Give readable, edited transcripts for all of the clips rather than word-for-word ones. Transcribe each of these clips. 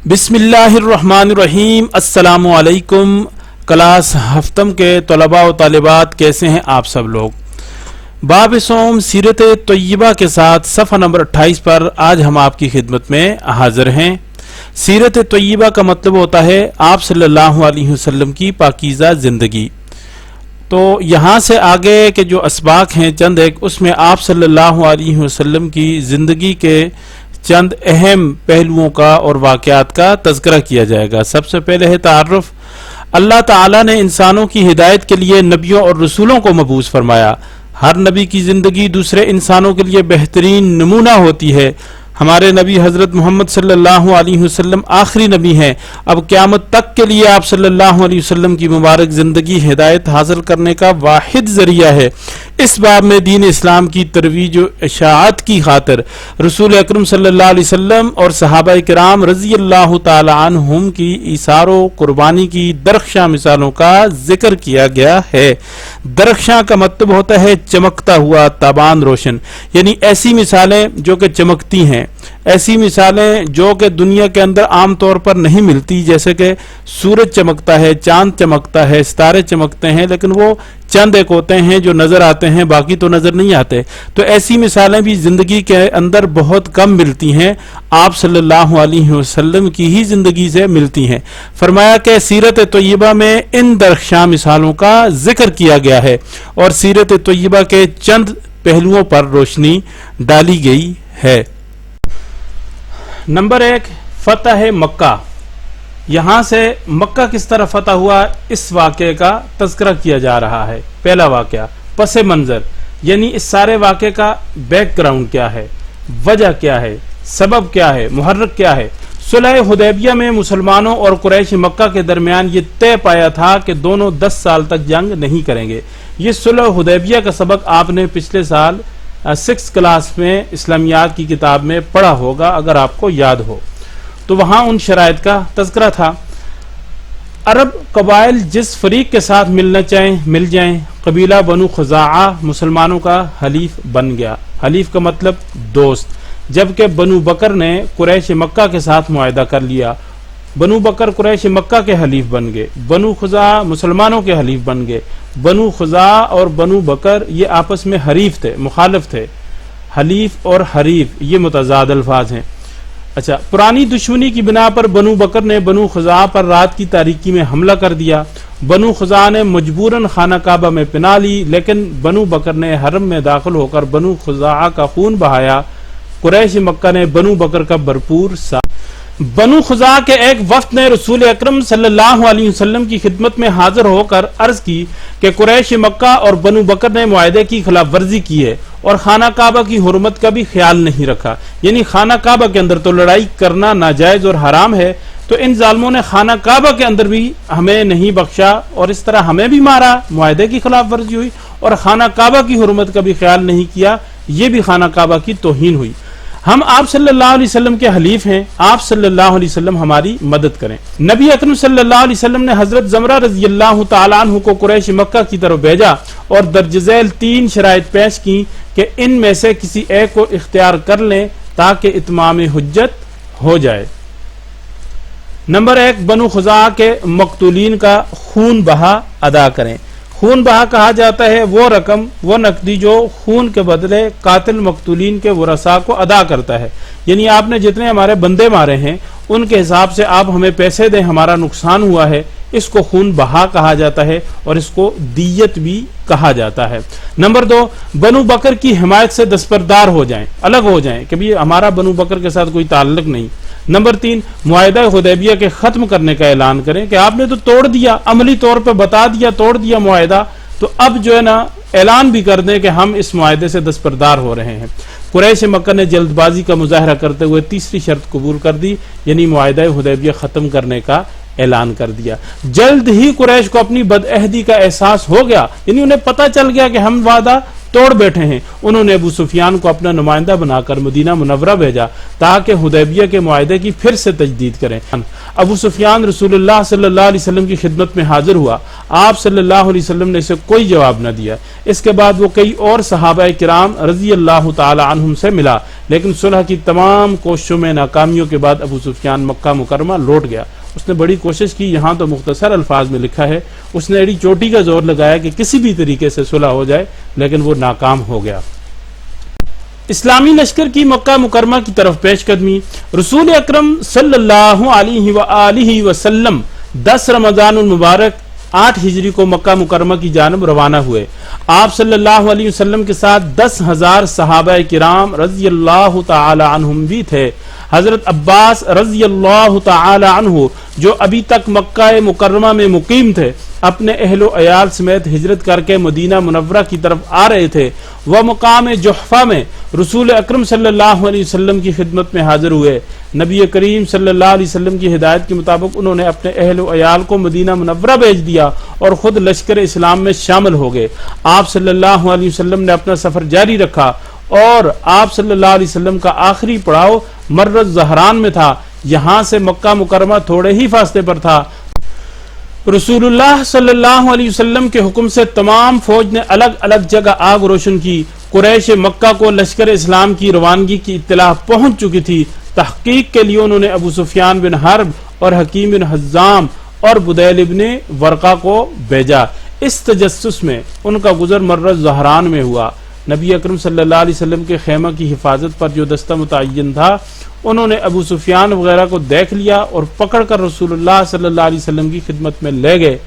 بسم اللہ الرحمن الرحیم۔ السلام علیکم کلاس ہفتم کے طلباء و طالبات، کیسے ہیں آپ سب لوگ؟ باب صوم سیرت طیبہ کے ساتھ صفحہ نمبر 28 پر آج ہم آپ کی خدمت میں حاضر ہیں۔ سیرت طیبہ کا مطلب ہوتا ہے آپ صلی اللہ علیہ وسلم کی پاکیزہ زندگی۔ تو یہاں سے آگے کے جو اسباق ہیں چند ایک، اس میں آپ صلی اللہ علیہ وسلم کی زندگی کے چند اہم پہلوؤں کا اور واقعات کا تذکرہ کیا جائے گا۔ سب سے پہلے ہے تعارف۔ اللہ تعالیٰ نے انسانوں کی ہدایت کے لیے نبیوں اور رسولوں کو مبعوث فرمایا۔ ہر نبی کی زندگی دوسرے انسانوں کے لیے بہترین نمونہ ہوتی ہے۔ ہمارے نبی حضرت محمد صلی اللہ علیہ وسلم آخری نبی ہیں۔ اب قیامت تک کے لیے آپ صلی اللہ علیہ وسلم کی مبارک زندگی ہدایت حاصل کرنے کا واحد ذریعہ ہے۔ اس باب میں دین اسلام کی ترویج و اشاعت کی خاطر رسول اکرم صلی اللہ علیہ وسلم اور صحابہ کرام رضی اللہ تعالی عنہم کی ایثار و قربانی کی درخشاں مثالوں کا ذکر کیا گیا ہے۔ درخشاں کا مطلب ہوتا ہے چمکتا ہوا، تابان روشن، یعنی ایسی مثالیں جو کہ چمکتی ہیں، ایسی مثالیں جو کہ دنیا کے اندر عام طور پر نہیں ملتی، جیسے کہ سورج چمکتا ہے، چاند چمکتا ہے، ستارے چمکتے ہیں، لیکن وہ چند ایک ہوتے ہیں جو نظر آتے ہیں، باقی تو نظر نہیں آتے۔ تو ایسی مثالیں بھی زندگی کے اندر بہت کم ملتی ہیں، آپ صلی اللہ علیہ وسلم کی ہی زندگی سے ملتی ہیں۔ فرمایا کہ سیرت طیبہ میں ان درخشاں مثالوں کا ذکر کیا گیا ہے اور سیرت طیبہ کے چند پہلوؤں پر روشنی ڈالی گئی ہے۔ نمبر 1، فتح مکہ۔ یہاں سے مکہ کس طرح فتح ہوا اس واقعے کا تذکرہ کیا جا رہا ہے۔ پہلا واقعہ، پس منظر، یعنی اس سارے واقعے کا بیک گراؤنڈ کیا ہے، وجہ کیا ہے، سبب کیا ہے، محرک کیا ہے۔ صلح حدیبیہ میں مسلمانوں اور قریش مکہ کے درمیان یہ طے پایا تھا کہ دونوں 10 سال تک جنگ نہیں کریں گے۔ یہ صلح حدیبیہ کا سبق آپ نے پچھلے سال 6 کلاس میں اسلامیات کی کتاب میں پڑھا ہوگا، اگر آپ کو یاد ہو تو وہاں ان شرائط کا تذکرہ تھا۔ عرب قبائل جس فریق کے ساتھ ملنا چاہیں مل جائیں۔ قبیلہ بنو خزاعہ مسلمانوں کا حلیف بن گیا۔ حلیف کا مطلب دوست، جبکہ بنو بکر نے قریش مکہ کے ساتھ معاہدہ کر لیا۔ بنو بکر قریش مکہ کے حلیف بن گئے، بنو خزاعہ مسلمانوں کے حلیف بن گئے۔ بنو خزاعہ اور بنو بکر یہ آپس میں حریف تھے، مخالف تھے۔ حلیف اور حریف یہ متضاد الفاظ ہیں۔ اچھا، پرانی دشمنی کی بنا پر بنو بکر نے بنو خزاعہ پر رات کی تاریکی میں حملہ کر دیا۔ بنو خزاعہ نے مجبوراً خانہ کعبہ میں پناہ لی، لیکن بنو بکر نے حرم میں داخل ہو کر بنو خزاعہ کا خون بہایا۔ قریش مکہ نے بنو بکر کا بھرپور ساتھ۔ بنو خزاعہ کے ایک وفد نے رسول اکرم صلی اللہ علیہ وسلم کی خدمت میں حاضر ہو کر عرض کی کہ قریش مکہ اور بنو بکر نے معاہدے کی خلاف ورزی کی ہے اور خانہ کعبہ کی حرمت کا بھی خیال نہیں رکھا، یعنی خانہ کعبہ کے اندر تو لڑائی کرنا ناجائز اور حرام ہے، تو ان ظالموں نے خانہ کعبہ کے اندر بھی ہمیں نہیں بخشا اور اس طرح ہمیں بھی مارا، معاہدے کی خلاف ورزی ہوئی، اور خانہ کعبہ کی حرمت کا بھی خیال نہیں کیا، یہ بھی خانہ کعبہ کی توہین ہوئی۔ ہم آپ صلی اللہ علیہ وسلم کے حلیف ہیں، آپ صلی اللہ علیہ وسلم ہماری مدد کریں۔ نبی اکرم صلی اللہ علیہ وسلم نے حضرت زمرہ رضی اللہ تعالیٰ عنہ کو قریش مکہ کی طرف بھیجا اور درج ذیل 3 شرائط پیش کی کہ ان میں سے کسی ایک کو اختیار کر لیں تاکہ اتمام حجت ہو جائے۔ نمبر 1، بنو خزاعہ کے مقتولین کا خون بہا ادا کریں۔ خون بہا کہا جاتا ہے وہ رقم، وہ نقدی جو خون کے بدلے قاتل مقتولین کے ورثاء کو ادا کرتا ہے، یعنی آپ نے جتنے ہمارے بندے مارے ہیں ان کے حساب سے آپ ہمیں پیسے دیں، ہمارا نقصان ہوا ہے، اس کو خون بہا کہا جاتا ہے اور اس کو دیت بھی کہا جاتا ہے۔ نمبر 2، بنو بکر کی حمایت سے دستبردار ہو جائیں، الگ ہو جائیں کہ بھی ہمارا بنو بکر کے ساتھ کوئی تعلق نہیں۔ نمبر 3، معاہدہ حدیبیہ کے ختم کرنے کا اعلان کریں کہ آپ نے تو توڑ دیا، عملی طور پہ بتا دیا، توڑ دیا معاہدہ، تو اب جو ہے نا اعلان بھی کر دیں کہ ہم اس معاہدے سے دستبردار ہو رہے ہیں۔ قریش مکہ نے جلد بازی کا مظاہرہ کرتے ہوئے تیسری شرط قبول کر دی، یعنی معاہدہ حدیبیہ ختم کرنے کا اعلان کر دیا۔ جلد ہی قریش کو اپنی بدعہدی کا احساس ہو گیا، یعنی انہیں پتہ چل گیا کہ ہم وعدہ توڑ بیٹھے ہیں۔ انہوں نے ابو سفیان کو اپنا نمائندہ بنا کر مدینہ منورہ بھیجا تاکہ حدیبیہ کے معاہدے کی پھر سے تجدید کریں۔ ابو سفیان رسول اللہ صلی اللہ علیہ وسلم کی خدمت میں حاضر ہوا۔ آپ صلی اللہ علیہ وسلم نے اسے کوئی جواب نہ دیا۔ اس کے بعد وہ کئی اور صحابہ کرام رضی اللہ تعالی عنہم سے ملا، لیکن صلح کی تمام کوششوں میں ناکامیوں کے بعد ابو سفیان مکہ مکرمہ لوٹ گیا۔ اس نے بڑی کوشش کی، یہاں تو مختصر الفاظ میں لکھا ہے اس نے ایڑی چوٹی کا زور لگایا کہ کسی بھی طریقے سے صلح ہو جائے، لیکن وہ ناکام ہو گیا۔ اسلامی لشکر کی مکہ مکرمہ کی طرف پیش قدمی۔ رسول اکرم صلی اللہ علیہ وآلہ وسلم 10 رمضان المبارک 8 ہجری کو مکہ مکرمہ کی جانب روانہ ہوئے۔ آپ صلی اللہ علیہ وسلم کے ساتھ 10,000 صحابہ کرام رضی اللہ تعالی عنہم بھی تھے۔ حضرت عباس رضی اللہ تعالی عنہ جو ابھی تک مکہ مکرمہ میں مقیم تھے، اپنے اہل و عیال سمیت ہجرت کر کے مدینہ منورہ کی طرف آ رہے تھے۔ وہ مقام جحفہ میں رسول اکرم صلی اللہ علیہ وسلم کی خدمت میں حاضر ہوئے۔ نبی کریم صلی اللہ علیہ وسلم کی ہدایت کے مطابق انہوں نے اپنے اہل و عیال کو مدینہ منورہ بھیج دیا اور خود لشکر اسلام میں شامل ہو گئے۔ آپ صلی اللہ علیہ وسلم نے اپنا سفر جاری رکھا اور آپ صلی اللہ علیہ وسلم کا آخری پڑاؤ مرز زہران میں تھا۔ یہاں سے مکہ مکرمہ تھوڑے ہی فاصلے پر تھا۔ رسول اللہ صلی اللہ علیہ وسلم کے حکم سے تمام فوج نے الگ الگ جگہ آگ روشن کی۔ قریش مکہ کو لشکر اسلام کی روانگی کی اطلاع پہنچ چکی تھی۔ تحقیق کے لیے انہوں نے ابو سفیان بن حرب اور حکیم بن حزام اور بدیل بن ورقہ کو بھیجا۔ اس تجسس میں ان کا گزر مرز زہران میں ہوا۔ نبی اکرم صلی اللہ علیہ وسلم کے خیمہ کی حفاظت پر جو دستہ متعین تھا، انہوں نے ابو سفیان وغیرہ کو دیکھ لیا اور پکڑ کر رسول اللہ صلی اللہ علیہ وسلم کی خدمت میں لے گئے۔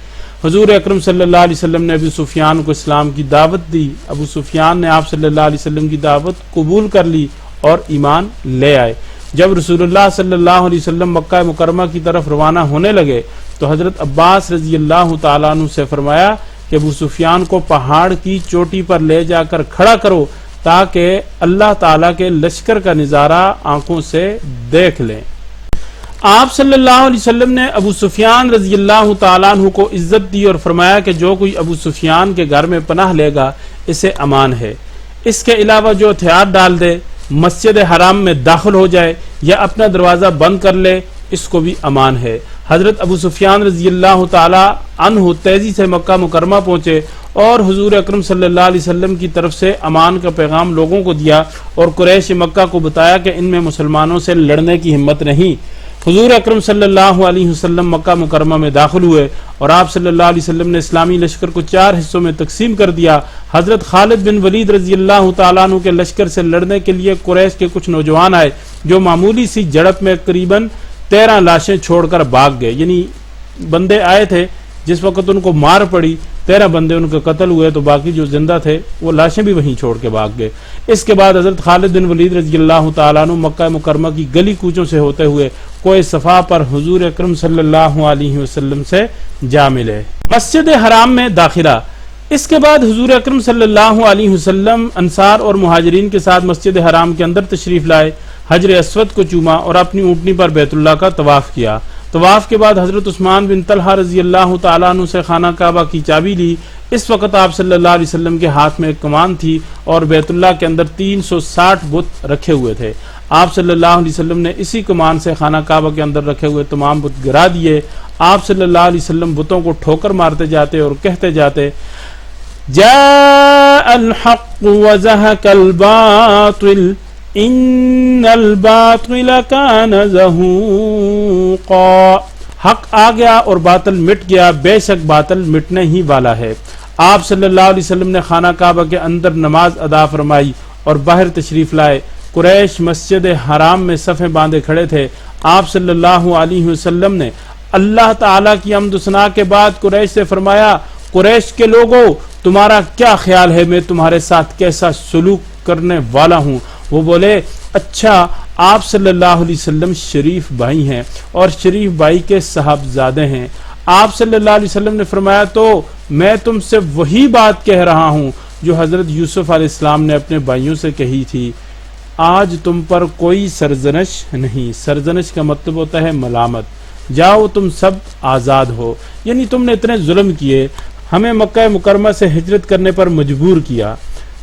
حضور اکرم صلی اللہ علیہ وسلم نے ابو سفیان کو اسلام کی دعوت دی۔ ابو سفیان نے آپ صلی اللہ علیہ وسلم کی دعوت قبول کر لی اور ایمان لے آئے۔ جب رسول اللہ صلی اللہ علیہ وسلم مکہ مکرمہ کی طرف روانہ ہونے لگے تو حضرت عباس رضی اللہ تعالیٰ عنہ سے فرمایا کہ ابو سفیان کو پہاڑ کی چوٹی پر لے جا کر کھڑا کرو تاکہ اللہ تعالیٰ کے لشکر کا نظارہ آنکھوں سے دیکھ لیں۔ آپ صلی اللہ علیہ وسلم نے ابو سفیان رضی اللہ تعالیٰ عنہ کو عزت دی اور فرمایا کہ جو کوئی ابو سفیان کے گھر میں پناہ لے گا اسے امان ہے۔ اس کے علاوہ جو ہتھیار ڈال دے، مسجد حرام میں داخل ہو جائے یا اپنا دروازہ بند کر لے، اس کو بھی امان ہے۔ حضرت ابو سفیان رضی اللہ تعالی عنہ تیزی سے مکہ مکرمہ پہنچے اور حضور اکرم صلی اللہ علیہ وسلم کی طرف سے امان کا پیغام لوگوں کو دیا اور قریش مکہ کو بتایا کہ ان میں مسلمانوں سے لڑنے کی ہمت نہیں۔ حضور اکرم صلی اللہ علیہ وسلم مکہ مکرمہ میں داخل ہوئے اور آپ صلی اللہ علیہ وسلم نے اسلامی لشکر کو 4 حصوں میں تقسیم کر دیا۔ حضرت خالد بن ولید رضی اللہ تعالیٰ عنہ کے لشکر سے لڑنے کے لیے قریش کے کچھ نوجوان آئے جو معمولی سی جھڑپ میں قریباً 13 لاشیں چھوڑ کر بھاگ گئے، یعنی بندے آئے تھے، جس وقت ان کو مار پڑی 13 بندے ان کے قتل ہوئے تو باقی جو زندہ تھے وہ لاشیں بھی وہیں چھوڑ کے بھاگ گئے۔ اس کے بعد حضرت خالد بن ولید رضی اللہ تعالیٰ عنہ مکہ مکرمہ کی گلی کوچوں سے ہوتے ہوئے کوہ صفا پر حضور اکرم صلی اللہ علیہ وسلم سے جا ملے۔ مسجد حرام میں داخلہ۔ اس کے بعد حضور اکرم صلی اللہ علیہ وسلم انصار اور مہاجرین کے ساتھ مسجد حرام کے اندر تشریف لائے، حجر اسود کو چوما اور اپنی اونٹنی پر بیت اللہ کا طواف کیا۔ طواف کے بعد حضرت عثمان بن طلحہ رضی اللہ تعالیٰ عنہ سے خانہ کعبہ کی چابی لی۔ اس وقت آپ صلی اللہ علیہ وسلم کے ہاتھ میں ایک کمان تھی اور بیت اللہ کے اندر 360 بت رکھے ہوئے تھے۔ آپ صلی اللہ علیہ وسلم نے اسی کمان سے خانہ کعبہ کے اندر رکھے ہوئے تمام بت گرا دیے۔ آپ صلی اللہ علیہ وسلم بتوں کو ٹھوکر مارتے جاتے اور کہتے جاتے، جاء الحق وزهق الباطل ان الباطل كان زهوقا۔ حق آ گیا اور باطل مٹ گیا، بے شک باطل مٹنے ہی والا ہے۔ آپ صلی اللہ علیہ وسلم نے خانہ کعبہ کے اندر نماز ادا فرمائی اور باہر تشریف لائے۔ قریش مسجد حرام میں صفیں باندھے کھڑے تھے۔ آپ صلی اللہ علیہ وسلم نے اللہ تعالیٰ کی حمد و ثنا کے بعد قریش سے فرمایا، قریش کے لوگوں تمہارا کیا خیال ہے، میں تمہارے ساتھ کیسا سلوک کرنے والا ہوں؟ وہ بولے، اچھا آپ صلی اللہ علیہ وسلم شریف بھائی ہیں اور شریف بھائی کے صاحبزادے ہیں۔ آپ صلی اللہ علیہ وسلم نے فرمایا، تو میں تم سے وہی بات کہہ رہا ہوں جو حضرت یوسف علیہ السلام نے اپنے بھائیوں سے کہی تھی، آج تم پر کوئی سرزنش نہیں۔ سرزنش کا مطلب ہوتا ہے ملامت۔ جاؤ تم سب آزاد ہو، یعنی تم نے اتنے ظلم کیے، ہمیں مکہ مکرمہ سے ہجرت کرنے پر مجبور کیا،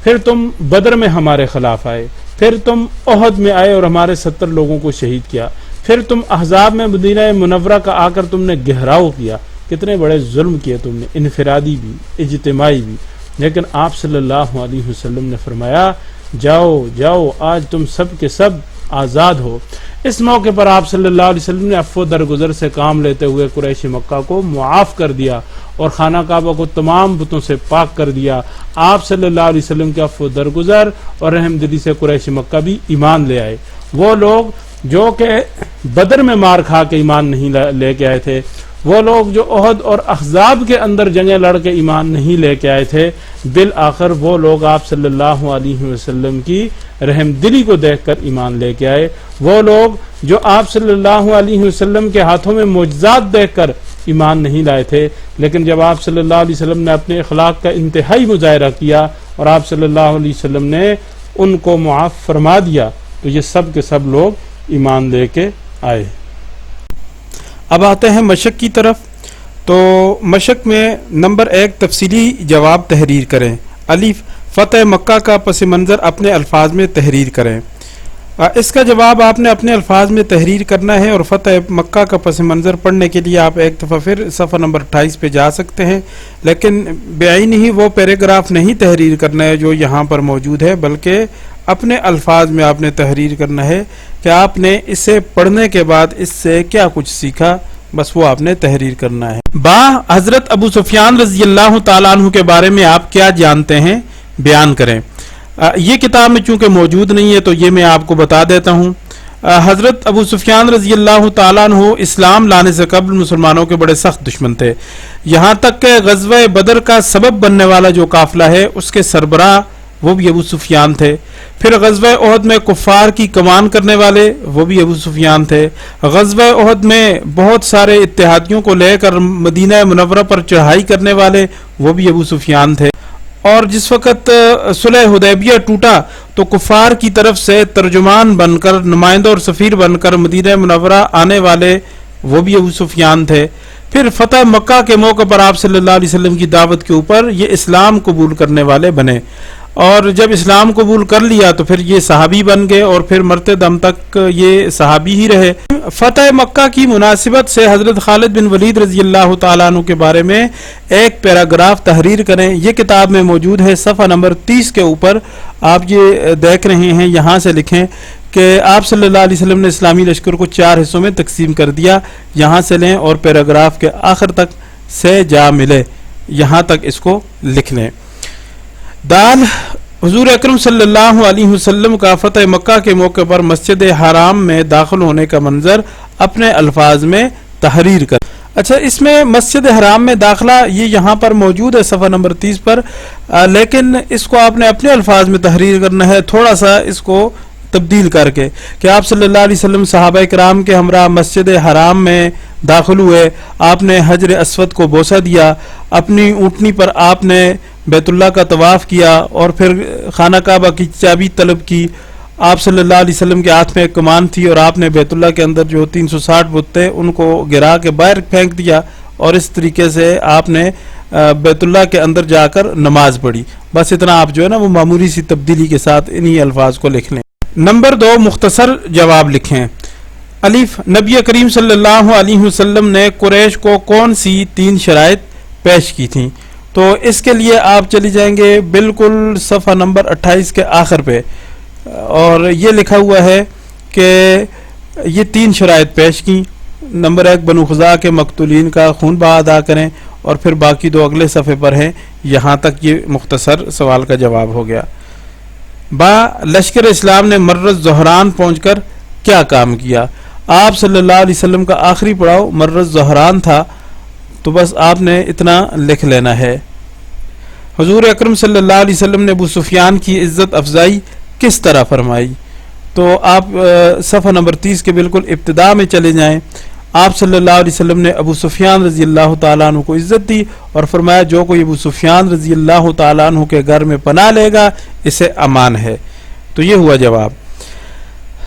پھر تم بدر میں ہمارے خلاف آئے، پھر تم احد میں آئے اور ہمارے 70 لوگوں کو شہید کیا، پھر تم احزاب میں مدینہ منورہ کا آ کر تم نے گھیراؤ کیا، کتنے بڑے ظلم کیے تم نے، انفرادی بھی اجتماعی بھی۔ لیکن آپ صلی اللہ علیہ وسلم نے فرمایا جاؤ جاؤ آج تم سب کے سب آزاد ہو۔ اس موقع پر آپ صلی اللہ علیہ وسلم نے عفو درگزر سے کام لیتے ہوئے قریش مکہ کو معاف کر دیا اور خانہ کعبہ کو تمام بتوں سے پاک کر دیا۔ آپ صلی اللہ علیہ وسلم کے عفو درگزر اور رحم دلی سے قریش مکہ بھی ایمان لے آئے۔ وہ لوگ جو کہ بدر میں مار کھا کے ایمان نہیں لے کے آئے تھے، وہ لوگ جو احد اور احزاب کے اندر جنگیں لڑ کے ایمان نہیں لے کے آئے تھے، بالآخر وہ لوگ آپ صلی اللہ علیہ وسلم کی رحم دلی کو دیکھ کر ایمان لے کے آئے۔ وہ لوگ جو آپ صلی اللہ علیہ وسلم کے ہاتھوں میں معجزات دیکھ کر ایمان نہیں لائے تھے، لیکن جب آپ صلی اللہ علیہ وسلم نے اپنے اخلاق کا انتہائی مظاہرہ کیا اور آپ صلی اللہ علیہ وسلم نے ان کو معاف فرما دیا، تو یہ سب کے سب لوگ ایمان لے کے آئے۔ اب آتے ہیں مشق کی طرف۔ تو مشق میں نمبر 1 تفصیلی جواب تحریر کریں۔ الف، فتح مکہ کا پس منظر اپنے الفاظ میں تحریر کریں۔ اس کا جواب آپ نے اپنے الفاظ میں تحریر کرنا ہے، اور فتح مکہ کا پس منظر پڑھنے کے لیے آپ ایک دفعہ پھر صفحہ نمبر 28 پہ جا سکتے ہیں، لیکن بعین ہی وہ پیراگراف نہیں تحریر کرنا ہے جو یہاں پر موجود ہے، بلکہ اپنے الفاظ میں آپ نے تحریر کرنا ہے کہ آپ نے اسے پڑھنے کے بعد اس سے کیا کچھ سیکھا، بس وہ آپ نے تحریر کرنا ہے۔ حضرت ابو سفیان رضی اللہ تعالیٰ عنہ کے بارے میں آپ کیا جانتے ہیں، بیان کریں۔ یہ کتاب میں چونکہ موجود نہیں ہے تو یہ میں آپ کو بتا دیتا ہوں۔ حضرت ابو سفیان رضی اللہ تعالیٰ عنہ اسلام لانے سے قبل مسلمانوں کے بڑے سخت دشمن تھے، یہاں تک کہ غزوہ بدر کا سبب بننے والا جو قافلہ ہے اس کے سربراہ وہ بھی ابو سفیان تھے۔ پھر غزوہ احد میں کفار کی کمان کرنے والے وہ بھی ابو سفیان تھے۔ غزوہ احد میں بہت سارے اتحادیوں کو لے کر مدینہ منورہ پر چڑھائی کرنے والے وہ بھی ابو سفیان تھے۔ اور جس وقت صلح حدیبیہ ٹوٹا تو کفار کی طرف سے ترجمان بن کر، نمائندہ اور سفیر بن کر مدینہ منورہ آنے والے وہ بھی ابو سفیان تھے۔ پھر فتح مکہ کے موقع پر آپ صلی اللہ علیہ وسلم کی دعوت کے اوپر یہ اسلام قبول کرنے والے بنے، اور جب اسلام قبول کر لیا تو پھر یہ صحابی بن گئے، اور پھر مرتے دم تک یہ صحابی ہی رہے۔ فتح مکہ کی مناسبت سے حضرت خالد بن ولید رضی اللہ تعالیٰ عنہ کے بارے میں ایک پیراگراف تحریر کریں۔ یہ کتاب میں موجود ہے، صفحہ نمبر 30 کے اوپر آپ یہ دیکھ رہے ہیں، یہاں سے لکھیں کہ آپ صلی اللہ علیہ وسلم نے اسلامی لشکر کو 4 حصوں میں تقسیم کر دیا، یہاں سے لیں اور پیراگراف کے آخر تک سے جا ملے یہاں تک اس کو لکھ لیں۔ دال، حضور اکرم صلی اللہ علیہ وسلم کا فتح مکہ کے موقع پر مسجد حرام میں داخل ہونے کا منظر اپنے الفاظ میں تحریر کر۔ اچھا، اس میں مسجد حرام میں داخلہ یہ یہاں پر موجود ہے صفحہ نمبر 30 پر، لیکن اس کو آپ نے اپنے الفاظ میں تحریر کرنا ہے، تھوڑا سا اس کو تبدیل کر کے، کہ آپ صلی اللہ علیہ وسلم صحابہ کرام کے ہمراہ مسجد حرام میں داخل ہوئے، آپ نے حجر اسود کو بوسہ دیا، اپنی اونٹنی پر آپ نے بیت اللہ کا طواف کیا، اور پھر خانہ کعبہ کی چابی طلب کی۔ آپ صلی اللہ علیہ وسلم کے ہاتھ میں ایک کمان تھی، اور آپ نے بیت اللہ کے اندر جو 360 بت تھے ان کو گرا کے باہر پھینک دیا، اور اس طریقے سے آپ نے بیت اللہ کے اندر جا کر نماز پڑھی۔ بس اتنا آپ جو ہے نا وہ معمولی سی تبدیلی کے ساتھ انہی الفاظ کو لکھ لیں۔ نمبر 2 مختصر جواب لکھیں۔ الف، نبی کریم صلی اللہ علیہ وسلم نے قریش کو کون سی 3 شرائط پیش کی تھیں؟ تو اس کے لیے آپ چلی جائیں گے بالکل صفحہ نمبر 28 کے آخر پہ، اور یہ لکھا ہوا ہے کہ یہ 3 شرائط پیش کی۔ نمبر 1، بنو خزاعہ کے مقتولین کا خون بہا ادا کریں، اور پھر باقی 2 اگلے صفحے پر ہیں، یہاں تک یہ مختصر سوال کا جواب ہو گیا۔ لشکر اسلام نے مرز زہران پہنچ کر کیا کام کیا؟ آپ صلی اللہ علیہ وسلم کا آخری پڑاؤ مرز زہران تھا، تو بس آپ نے اتنا لکھ لینا ہے۔ حضور اکرم صلی اللہ علیہ وسلم نے ابو سفیان کی عزت افزائی کس طرح فرمائی؟ تو آپ صفحہ نمبر 30 کے بالکل ابتدا میں چلے جائیں۔ آپ صلی اللہ علیہ وسلم نے ابو سفیان رضی اللہ تعالیٰ عنہ کو عزت دی، اور فرمایا جو کوئی ابو سفیان رضی اللہ تعالیٰ عنہ کے گھر میں پناہ لے گا اسے امان ہے۔ تو یہ ہوا جواب۔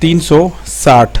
360।